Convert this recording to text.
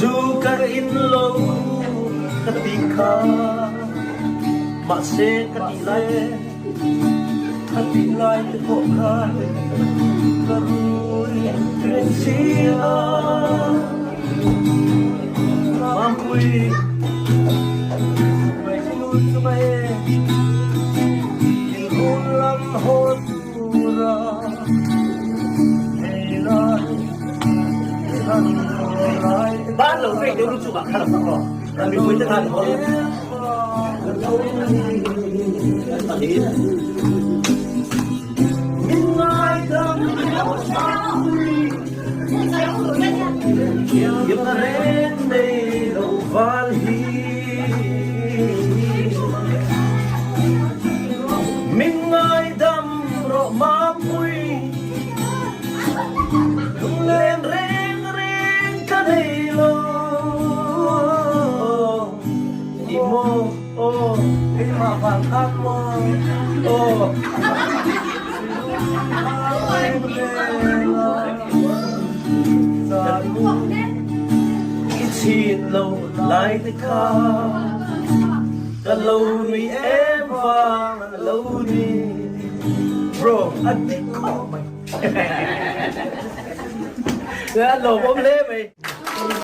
dù cả in lâu cả tika mà sẽ cả đi lại cả đi lại để hộ cả cả rồi đến chia mà quy mày luôn cho mày tình hôn lắm hôn ra hay lạiบ้านเราไม่เดี๋ยวรู้สึกแบบขนาดนั้นหรอกแต่มีคุยจะทันเขาตอนนี้มินไลด์ดำยังเรนในโลกฟ้าลีมินไลด์ดำรอมาปุยเล่นเรโอ้ให้มาฟังข้างมองโอ้สาธุคิดชีดเราไล่ตะขากันเราไม่เอ็มฟังเราดีโปรอันนี้ข้อไหมแล้วเราผมเล่ไป